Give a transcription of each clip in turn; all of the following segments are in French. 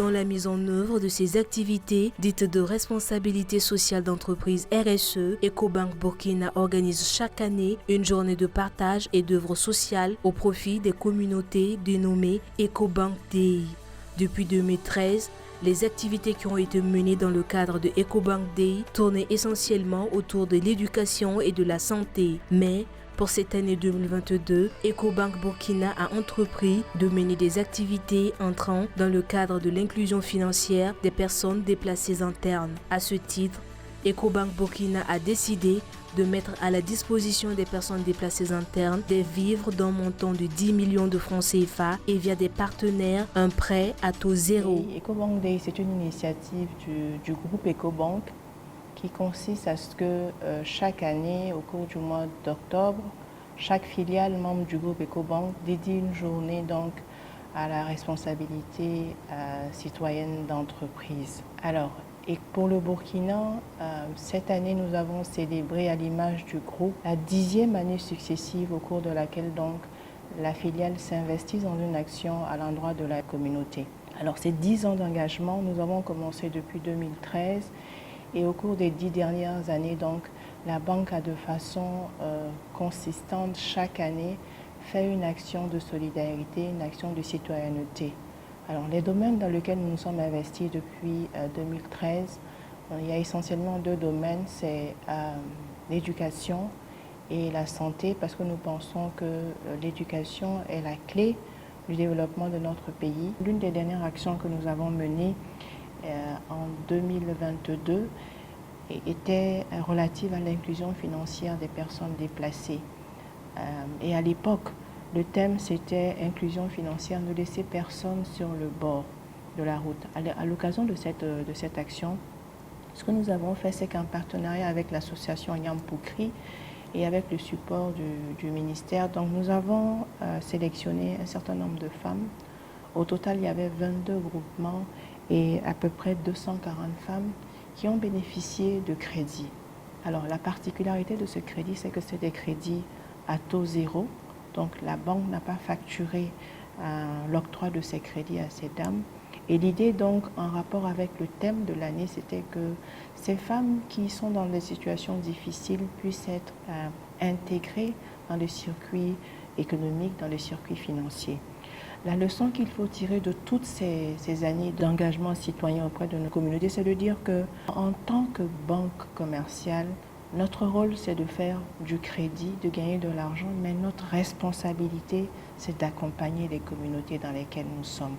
dans la mise en œuvre de ces activités dites de responsabilité sociale d'entreprise RSE, Ecobank Burkina organise chaque année une journée de partage et d'œuvres sociales au profit des communautés dénommées Ecobank Day. Depuis 2013, les activités qui ont été menées dans le cadre de Ecobank Day tournaient essentiellement autour de l'éducation et de la santé. Mais pour cette année 2022, Ecobank Burkina a entrepris de mener des activités entrant dans le cadre de l'inclusion financière des personnes déplacées internes. À ce titre, Ecobank Burkina a décidé de mettre à la disposition des personnes déplacées internes des vivres d'un montant de 10 millions de francs CFA et via des partenaires un prêt à taux zéro. Ecobank Day, c'est une initiative du groupe Ecobank qui consiste à ce que chaque année, au cours du mois d'octobre, chaque filiale membre du groupe Ecobank dédie une journée donc à la responsabilité citoyenne d'entreprise. Alors, et pour le Burkina, cette année, nous avons célébré à l'image du groupe la 10e année successive au cours de laquelle donc la filiale s'investit dans une action à l'endroit de la communauté. Alors, ces 10 ans d'engagement, nous avons commencé depuis 2013 et au cours des 10 dernières années, donc, la banque a de façon consistante chaque année fait une action de solidarité, une action de citoyenneté. Alors, les domaines dans lesquels nous nous sommes investis depuis 2013, il y a essentiellement 2 domaines, c'est l'éducation et la santé, parce que nous pensons que l'éducation est la clé du développement de notre pays. L'une des dernières actions que nous avons menées en 2022 était relative à l'inclusion financière des personnes déplacées. Et à l'époque, le thème, c'était inclusion financière, ne laisser personne sur le bord de la route. À l'occasion de cette action, ce que nous avons fait, c'est qu'en partenariat avec l'association Yampoukri et avec le support du ministère, donc nous avons sélectionné un certain nombre de femmes. Au total, il y avait 22 groupements et à peu près 240 femmes qui ont bénéficié de crédits. Alors, la particularité de ce crédit, c'est que c'est des crédits à taux zéro. Donc la banque n'a pas facturé l'octroi de ces crédits à ces dames. Et l'idée donc en rapport avec le thème de l'année, c'était que ces femmes qui sont dans des situations difficiles puissent être intégrées dans le circuit économique, dans le circuit financier. La leçon qu'il faut tirer de toutes ces années d'engagement citoyen auprès de nos communautés, c'est de dire qu'en tant que banque commerciale, notre rôle, c'est de faire du crédit, de gagner de l'argent, mais notre responsabilité, c'est d'accompagner les communautés dans lesquelles nous sommes.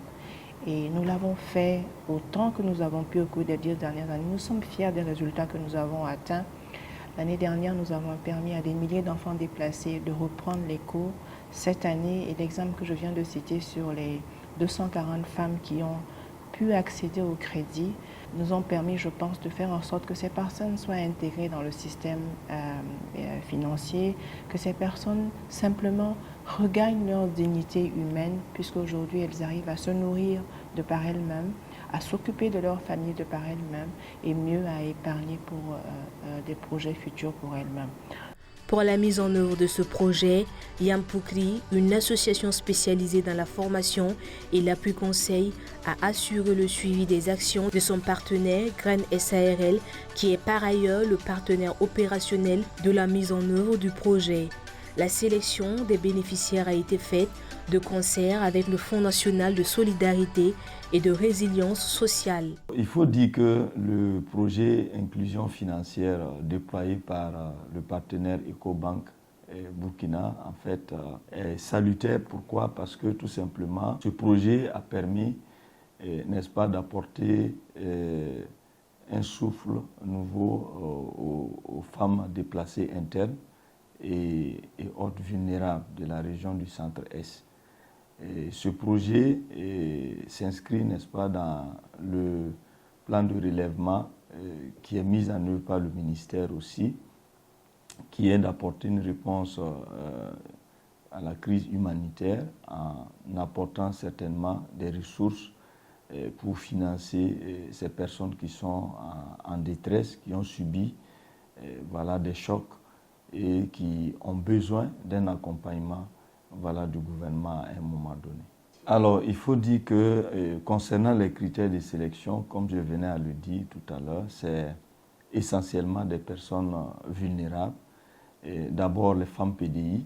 Et nous l'avons fait autant que nous avons pu au cours des 10 dernières années. Nous sommes fiers des résultats que nous avons atteints. L'année dernière, nous avons permis à des milliers d'enfants déplacés de reprendre les cours. Cette année, et l'exemple que je viens de citer sur les 240 femmes qui ont pu accéder au crédit, nous ont permis, je pense, de faire en sorte que ces personnes soient intégrées dans le système financier, que ces personnes simplement regagnent leur dignité humaine, puisqu'aujourd'hui elles arrivent à se nourrir de par elles-mêmes, à s'occuper de leur famille de par elles-mêmes et mieux à épargner pour des projets futurs pour elles-mêmes. Pour la mise en œuvre de ce projet, Yampoukri, une association spécialisée dans la formation et l'appui conseil, a assuré le suivi des actions de son partenaire Graines SARL, qui est par ailleurs le partenaire opérationnel de la mise en œuvre du projet. La sélection des bénéficiaires a été faite de concert avec le Fonds national de solidarité et de résilience sociale. Il faut dire que le projet inclusion financière déployé par le partenaire Ecobank Burkina en fait est salutaire. Pourquoi? Parce que tout simplement ce projet a permis, n'est-ce pas, d'apporter un souffle nouveau aux femmes déplacées internes et autres vulnérables de la région du Centre-Est. Ce projet s'inscrit, n'est-ce pas, dans le plan de relèvement qui est mis en œuvre par le ministère aussi, qui est d'apporter une réponse à la crise humanitaire en apportant certainement des ressources pour financer ces personnes qui sont en détresse, qui ont subi voilà, des chocs et qui ont besoin d'un accompagnement, voilà, du gouvernement à un moment donné. Alors, il faut dire que concernant les critères de sélection, comme je venais à le dire tout à l'heure, c'est essentiellement des personnes vulnérables. D'abord les femmes PDI,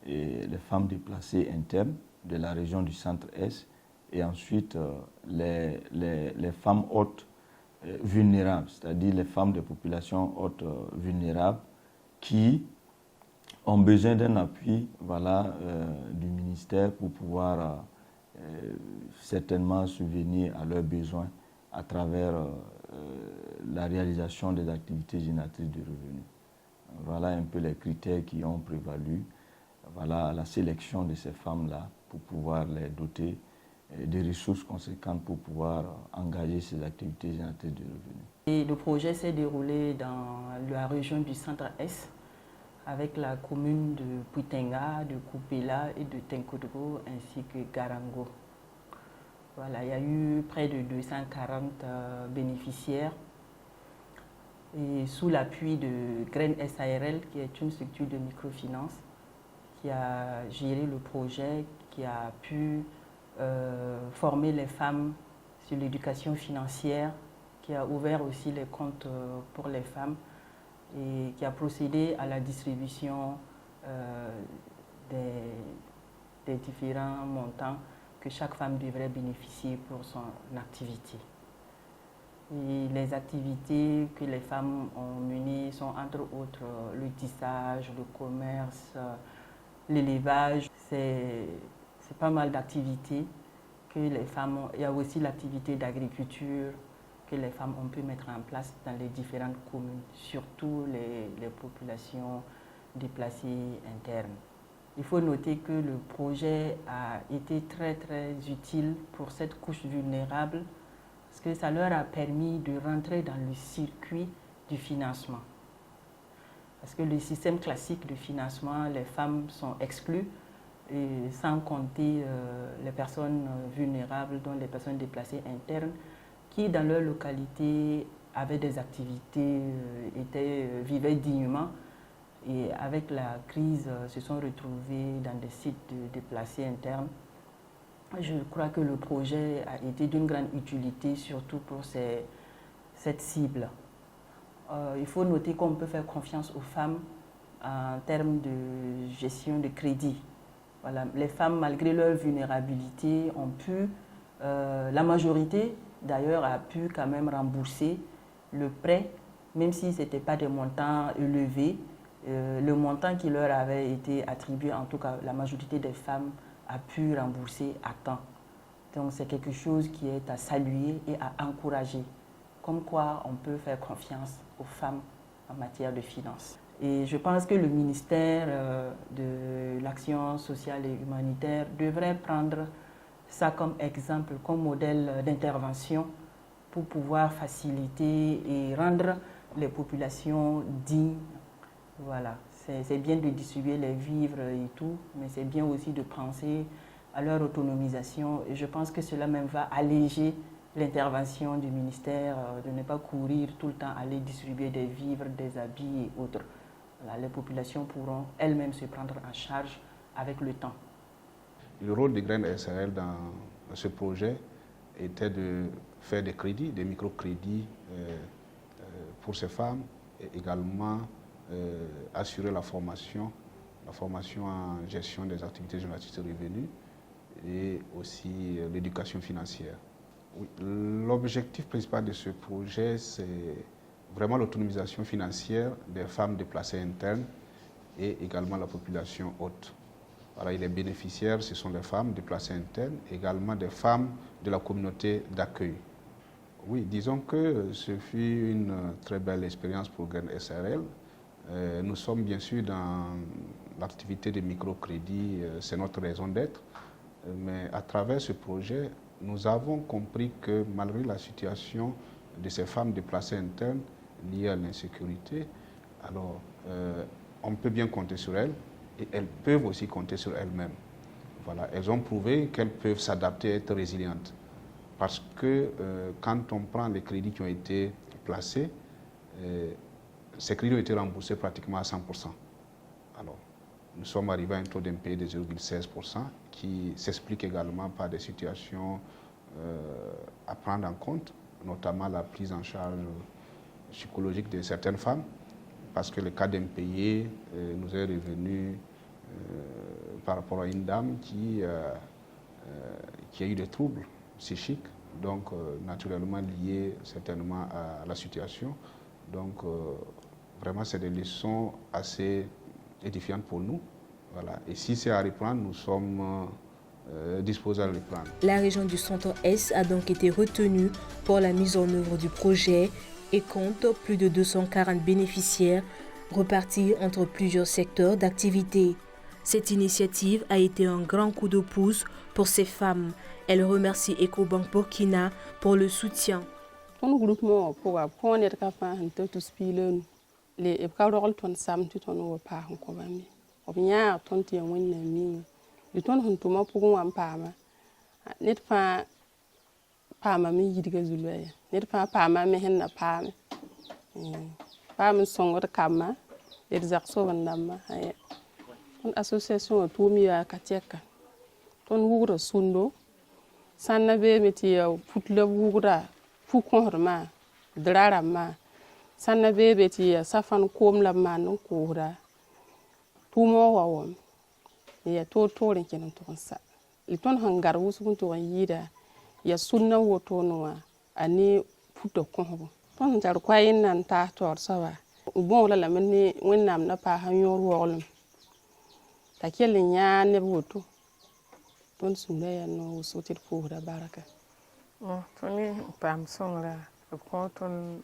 et les femmes déplacées internes de la région du centre-est, et ensuite les femmes hautes vulnérables, c'est-à-dire les femmes des populations hautes vulnérables qui ont besoin d'un appui du ministère pour pouvoir certainement subvenir à leurs besoins à travers la réalisation des activités génératrices de revenus. Voilà un peu les critères qui ont prévalu à la sélection de ces femmes-là pour pouvoir les doter des ressources conséquentes pour pouvoir engager ces activités génératrices de revenus. Et le projet s'est déroulé dans la région du centre-est avec la commune de Puitenga, de Kupela et de Tenkodgo ainsi que Garango. Voilà, il y a eu près de 240 bénéficiaires et sous l'appui de Graines SARL, qui est une structure de microfinance, qui a géré le projet, qui a pu former les femmes sur l'éducation financière, qui a ouvert aussi les comptes pour les femmes et qui a procédé à la distribution des différents montants que chaque femme devrait bénéficier pour son activité. Et les activités que les femmes ont menées sont entre autres le tissage, le commerce, l'élevage. C'est pas mal d'activités que les femmes ont. Il y a aussi l'activité d'agriculture que les femmes ont pu mettre en place dans les différentes communes, surtout les populations déplacées internes. Il faut noter que le projet a été très utile pour cette couche vulnérable parce que ça leur a permis de rentrer dans le circuit du financement. Parce que le système classique de financement, les femmes sont exclues, et sans compter les personnes vulnérables, dont les personnes déplacées internes, qui dans leur localité avaient des activités, vivaient dignement et avec la crise se sont retrouvés dans des sites de déplacés internes. Je crois que le projet a été d'une grande utilité, surtout pour cette cible. Il faut noter qu'on peut faire confiance aux femmes en termes de gestion de crédit. Voilà, les femmes, malgré leur vulnérabilité, ont pu, la majorité d'ailleurs a pu quand même rembourser le prêt, même si ce n'était pas des montants élevés. Le montant qui leur avait été attribué, en tout cas la majorité des femmes a pu rembourser à temps. Donc c'est quelque chose qui est à saluer et à encourager. Comme quoi on peut faire confiance aux femmes en matière de finances. Et je pense que le ministère de l'Action sociale et humanitaire devrait prendre ça comme exemple, comme modèle d'intervention pour pouvoir faciliter et rendre les populations dignes. Voilà, c'est bien de distribuer les vivres et tout, mais c'est bien aussi de penser à leur autonomisation. Et je pense que cela même va alléger l'intervention du ministère, de ne pas courir tout le temps, aller distribuer des vivres, des habits et autres. Voilà, les populations pourront elles-mêmes se prendre en charge avec le temps. Le rôle des Graines SARL dans ce projet était de faire des crédits, des microcrédits pour ces femmes et également assurer la formation en gestion des activités génératrices de revenus et aussi l'éducation financière. Oui, l'objectif principal de ce projet, c'est vraiment l'autonomisation financière des femmes déplacées internes et également la population haute. Voilà, les bénéficiaires, ce sont les femmes déplacées internes, également des femmes de la communauté d'accueil. Oui, disons que ce fut une très belle expérience pour Graines SARL. Nous sommes bien sûr dans l'activité de microcrédit, c'est notre raison d'être, mais à travers ce projet, nous avons compris que malgré la situation de ces femmes déplacées internes liées à l'insécurité, alors on peut bien compter sur elles et elles peuvent aussi compter sur elles-mêmes. Voilà, elles ont prouvé qu'elles peuvent s'adapter et être résilientes. Parce que quand on prend les crédits qui ont été placés, ces crédits ont été remboursés pratiquement à 100%. Alors, nous sommes arrivés à un taux d'impayé de 0,16% qui s'explique également par des situations à prendre en compte, notamment la prise en charge psychologique de certaines femmes, parce que le cas d'impayé nous est revenu par rapport à une dame qui a eu des troubles psychiques, donc naturellement liés certainement à la situation. Donc vraiment, c'est des leçons assez édifiantes pour nous. Voilà. Et si c'est à reprendre, nous sommes disposés à le reprendre. La région du Centre-Est a donc été retenue pour la mise en œuvre du projet et compte plus de 240 bénéficiaires repartis entre plusieurs secteurs d'activité. Cette initiative a été un grand coup de pouce pour ces femmes. Elle remercie Ecobank Burkina pour le soutien. Association Tomia Katiaka. Ton wugra sundo. Sanna be metia putla wugra. Fukonrma. Drarama. Sanna be betia safan kom la man kuhra. Tumo wawom. Ya to torin kenan to sa. Liton hangar wusun to yida. Ya sunna wotonwa ani puto konho. Ton jar kwayin nan ta tor sawa. Bon la lamni wennam na pa hanyor wolum. Takele nya ne butu ton sumaya no sotir fuhra baraka toni pam songra ko ton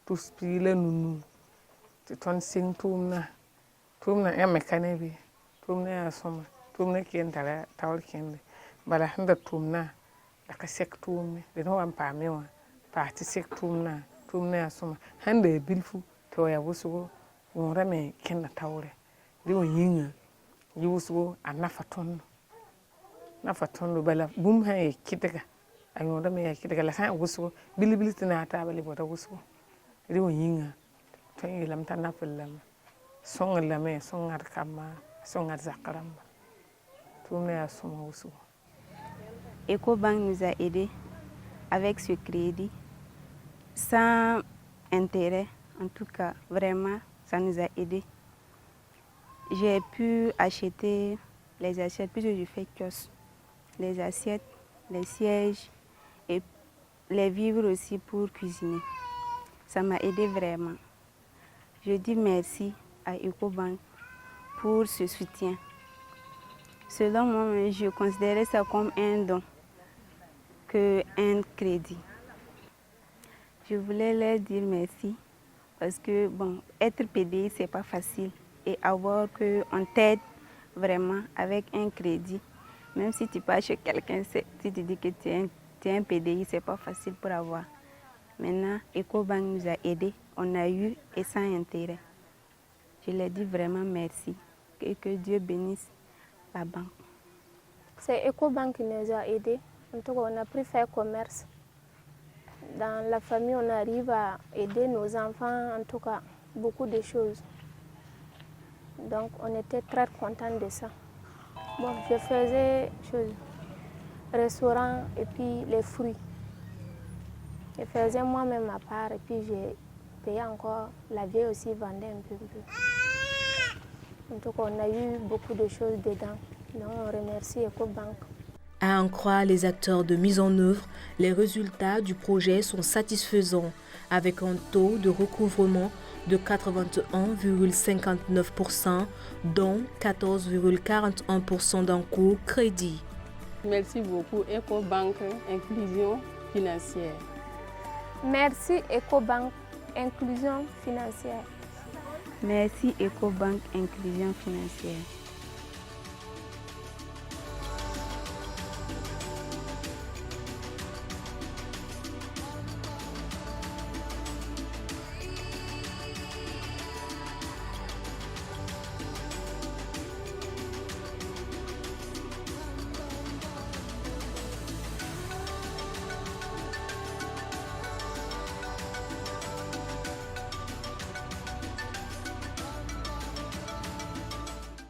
tuspile nunu ton sing tumna emme kanebi tumna ya soma tumna ken tala tawal ken bala handa tumna da ka sek tumne de no am pamewa pa ti sek tumna ya soma hande bilfu to ya wusugo wora me ken na tawre di wonyinga yusugo anafaton bala bum hay kitega ayoda me kitega la san wusugo bilibili tina ta bali boda wusugo ri wonyinga to yilam tanafulam songa me songa kama songa zakaramba tumne asuma wusugo. Ecobank nous a aidés avec ce crédit sans intérêt, en tout cas vraiment ça nous a aidés. J'ai pu acheter les assiettes, puisque je fais kiosque, les assiettes, les sièges et les vivres aussi pour cuisiner. Ça m'a aidé vraiment. Je dis merci à Ecobank pour ce soutien. Selon moi, je considérais ça comme un don qu'un crédit. Je voulais leur dire merci parce que bon, être PDI, c'est pas facile. Et avoir qu'on t'aide vraiment avec un crédit. Même si tu pars chez quelqu'un, si tu dis que tu es un PDI, ce n'est pas facile pour avoir. Maintenant, Ecobank nous a aidés. On a eu et sans intérêt. Je leur dis vraiment merci. Que Dieu bénisse la banque. C'est Ecobank qui nous a aidés. En tout cas, on a pu faire commerce. Dans la famille, on arrive à aider nos enfants, en tout cas, beaucoup de choses. Donc, on était très contents de ça. Bon, je faisais restaurant et puis les fruits. Je faisais moi-même ma part et puis j'ai payé encore. La vieille aussi vendait un peu. En tout cas, on a eu beaucoup de choses dedans. Donc, on remercie Ecobank. À en croire les acteurs de mise en œuvre, les résultats du projet sont satisfaisants, avec un taux de recouvrement de 81,59%, dont 14,41% d'encours crédit. Merci beaucoup Ecobank Inclusion Financière. Merci Ecobank Inclusion Financière. Merci Ecobank Inclusion Financière.